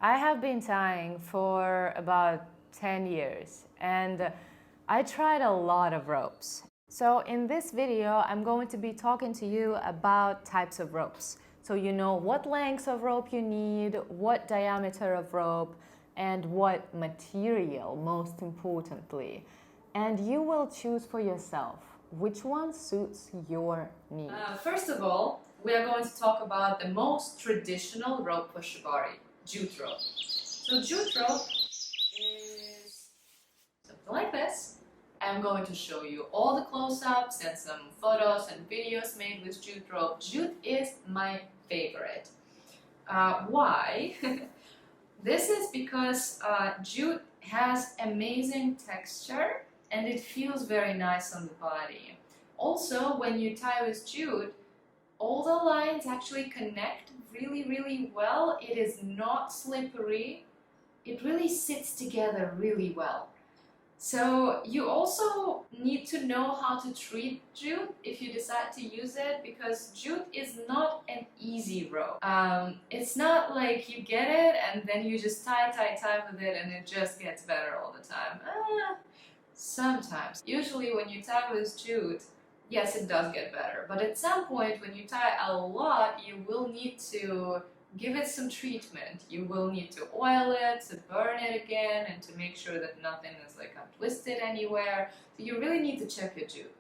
I have been tying for about 10 years and I tried a lot of ropes. So in this video, I'm going to be talking to you about types of ropes. So you know what lengths of rope you need, what diameter of rope, and what material, most importantly. And you will choose for yourself which one suits your needs. First of all, we are going to talk about the most traditional rope for Shibari, jute rope. So jute rope is something like this. I'm going to show you all the close-ups and some photos and videos made with jute rope. Jute is my favorite. Why? This is because jute has amazing texture and it feels very nice on the body. Also, when you tie with jute, all the lines actually connect really well. It is not slippery. It really sits together really well. So you also need to know how to treat jute if you decide to use it, because jute is not an easy rope. It's not like you get it and then you just tie with it and it just gets better all the time. Sometimes. Usually when you tie with jute, yes, it does get better, but at some point when you tie a lot, you will need to give it some treatment. You will need to oil it, to burn it again, and to make sure that nothing is like untwisted anywhere. So you really need to check your jute.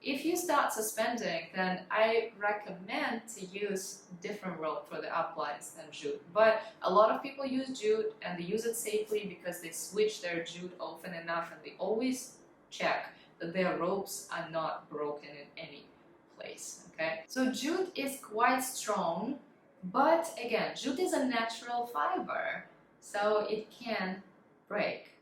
If you start suspending, then I recommend to use different rope for the uplines than jute. But a lot of people use jute and they use it safely because they switch their jute often enough and they always check that their ropes are not broken in any place, okay? So jute is quite strong, but again, jute is a natural fiber, so it can break.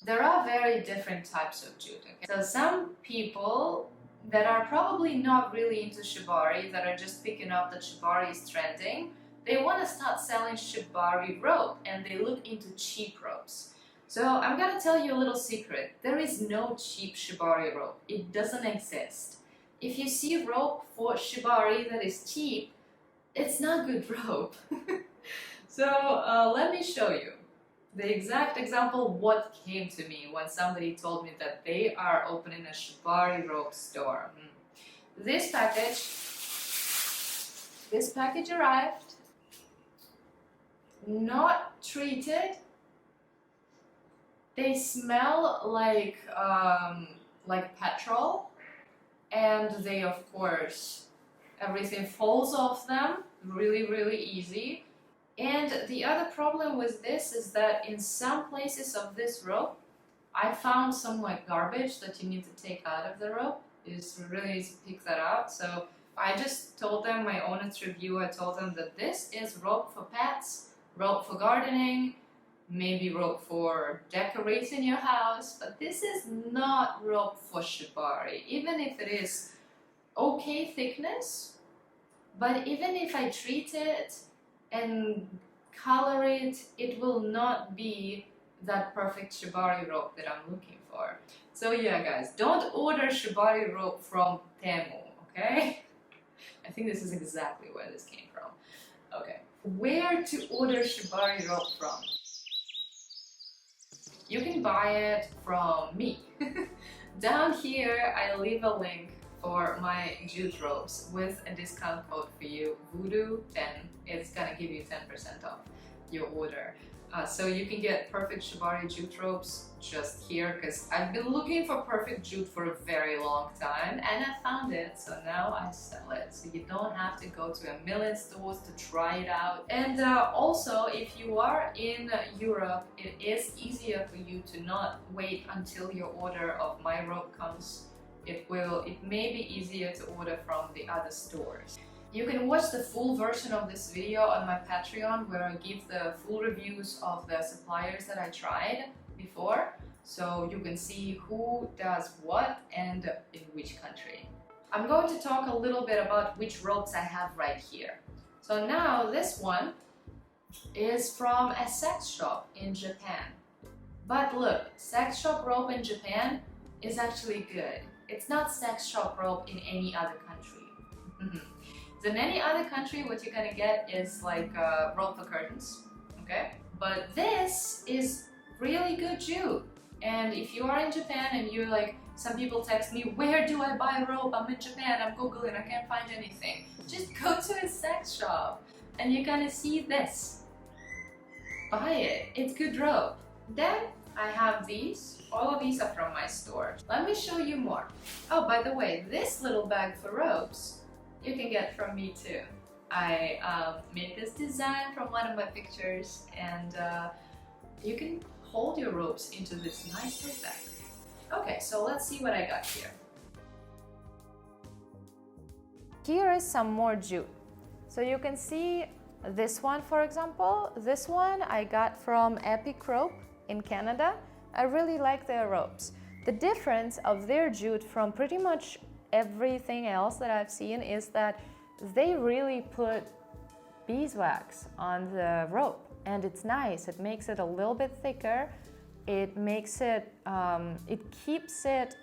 There are very different types of jute, okay? So some people that are probably not really into Shibari, that are just picking up that Shibari is trending, they want to start selling Shibari rope and they look into cheap ropes. So I'm gonna tell you a little secret. There is no cheap Shibari rope. It doesn't exist. If you see rope for Shibari that is cheap, it's not good rope. So let me show you the exact example what came to me when somebody told me that they are opening a Shibari rope store. This package arrived, not treated. They smell like petrol, and they, of course, everything falls off them really easy. And the other problem with this is that in some places of this rope, I found some like garbage that you need to take out of the rope. It's really easy to pick that out. So I just told them, my honest review, I told them that this is rope for pets, rope for gardening, maybe rope for decorating your house, but this is not rope for Shibari. Even if it is okay thickness, but even if I treat it and color it, it will not be that perfect Shibari rope that I'm looking for. So yeah guys, don't order Shibari rope from Temu, okay? I think this is exactly where this came from. Okay, where to order Shibari rope from? You can buy it from me. Down here I leave a link for my jute ropes with a discount code for you, Voodoo10. It's gonna give you 10% off your order. So you can get perfect Shibari jute ropes just here, because I've been looking for perfect jute for a very long time and I found it, so now I sell it. So you don't have to go to a million stores to try it out. And also, if you are in Europe, it is easier for you to not wait until your order of my rope comes. It may be easier to order from the other stores. You can watch the full version of this video on my Patreon, where I give the full reviews of the suppliers that I tried before, so you can see who does what and in which country. I'm going to talk a little bit about which ropes I have right here. So now this one is from a sex shop in Japan. But look, sex shop rope in Japan is actually good. It's not sex shop rope in any other country. In any other country, what you're gonna get is like rope for curtains, okay? But this is really good jute. And if you are in Japan and you're like, some people text me, where do I buy rope? I'm in Japan, I'm Googling, I can't find anything. Just go to a sex shop and you're gonna see this. Buy it, it's good rope. Then I have these. All of these are from my store. Let me show you more. Oh, by the way, this little bag for ropes, you can get from me too. I made this design from one of my pictures, and you can hold your ropes into this nice little bag. Okay, so let's see what I got here. Here is some more jute. So you can see this one, for example. This one I got from Epic Rope in Canada. I really like their ropes. The difference of their jute from pretty much everything else that I've seen is that they really put beeswax on the rope, and it's nice. It makes it a little bit thicker. It makes it, it keeps it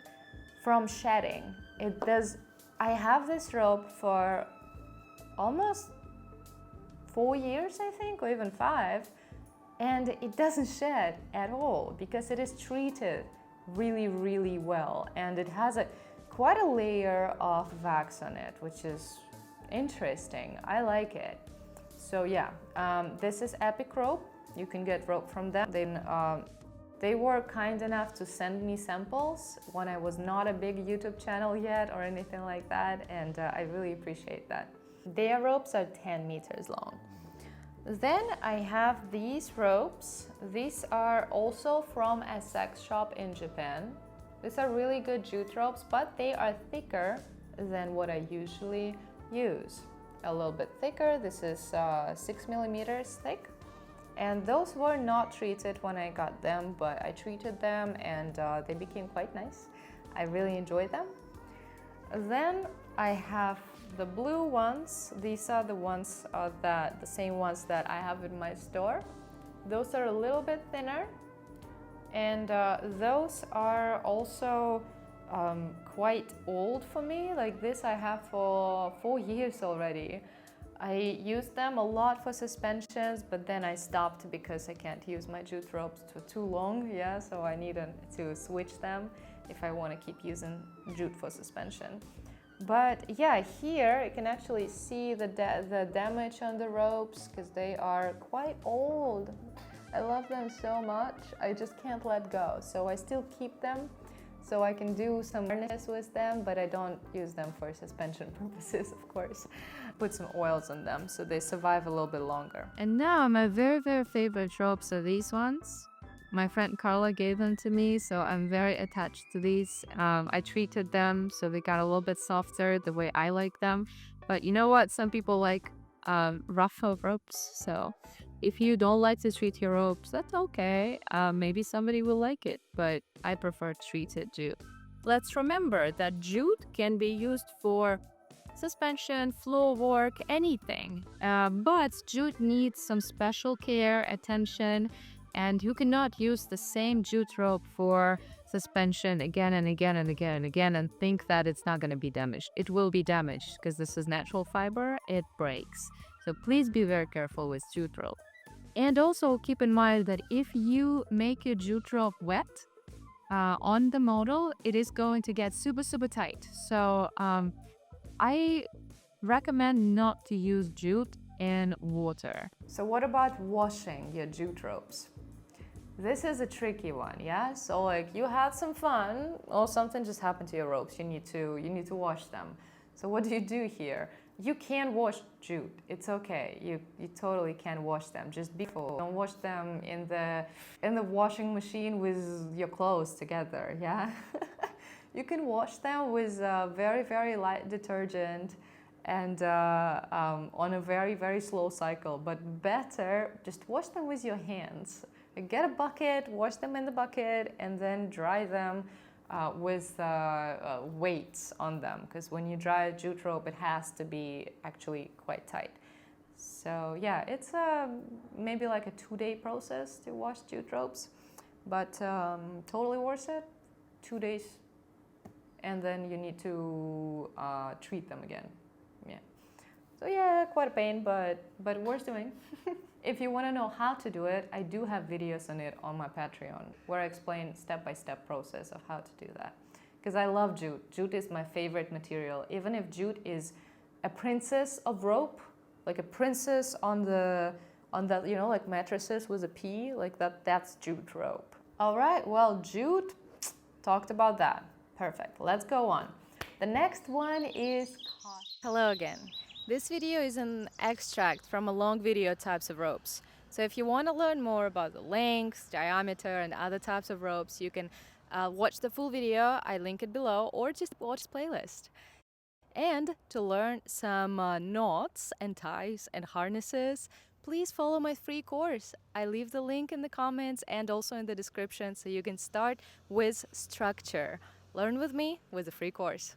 from shedding. It does. I have this rope for almost 4 years, I think, or even 5, and it doesn't shed at all because it is treated really, really well, and it has quite a layer of wax on it, which is interesting. I like it. So yeah, this is Epic Rope. You can get rope from them. They were kind enough to send me samples when I was not a big YouTube channel yet or anything like that, and I really appreciate that. Their ropes are 10 meters long. Then I have these ropes. These are also from a sex shop in Japan. These are really good jute ropes, but they are thicker than what I usually use. A little bit thicker. This is 6 millimeters thick. And those were not treated when I got them, but I treated them and they became quite nice. I really enjoyed them. Then I have the blue ones. These are the ones the same ones that I have in my store. Those are a little bit thinner, and those are also quite old for me. Like this I have for 4 years already. I used them a lot for suspensions, but then I stopped because I can't use my jute ropes for too long, yeah, so I need to switch them if I want to keep using jute for suspension. But yeah, here you can actually see the damage on the ropes because they are quite old. I love them so much, I just can't let go. So I still keep them so I can do some harness with them, but I don't use them for suspension purposes, of course. Put some oils on them so they survive a little bit longer. And now my very, very favorite ropes are these ones. My friend Carla gave them to me, so I'm very attached to these. I treated them so they got a little bit softer the way I like them. But you know what? Some people like rougher ropes. So if you don't like to treat your ropes, that's okay. Maybe somebody will like it, but I prefer treated jute. Let's remember that jute can be used for suspension, floor work, anything. But jute needs some special care, attention, and you cannot use the same jute rope for suspension again and again and again and again and think that it's not going to be damaged. It will be damaged because this is natural fiber, it breaks. So please be very careful with jute rope. And also keep in mind that if you make your jute rope wet on the model, it is going to get super, super tight. So I recommend not to use jute in water. So what about washing your jute ropes? This is a tricky one, yeah? So like you had some fun or something just happened to your ropes. You need to wash them. So what do you do here? You can wash jute. It's okay. You totally can wash them. Just be careful. Don't wash them in the washing machine with your clothes together, yeah? You can wash them with very, very light detergent and on a very, very slow cycle. But better, just wash them with your hands. Get a bucket, wash them in the bucket, and then dry them with weights on them. Because when you dry a jute rope, it has to be actually quite tight. So yeah, it's maybe like a 2-day process to wash jute ropes, but totally worth it. 2 days, and then you need to treat them again. Yeah. So yeah, quite a pain, but worth doing. If you want to know how to do it, I do have videos on it on my Patreon where I explain step-by-step process of how to do that. Because I love jute. Jute is my favorite material. Even if jute is a princess of rope, like a princess on the you know, like mattresses with a P, like that's jute rope. All right, well, jute, talked about that. Perfect. Let's go on. The next one is cotton. Hello again. This video is an extract from a long video types of ropes. So if you want to learn more about the length, diameter, and other types of ropes, you can watch the full video. I link it below, or just watch this playlist. And to learn some knots and ties and harnesses, please follow my free course. I leave the link in the comments and also in the description so you can start with structure. Learn with me with the free course.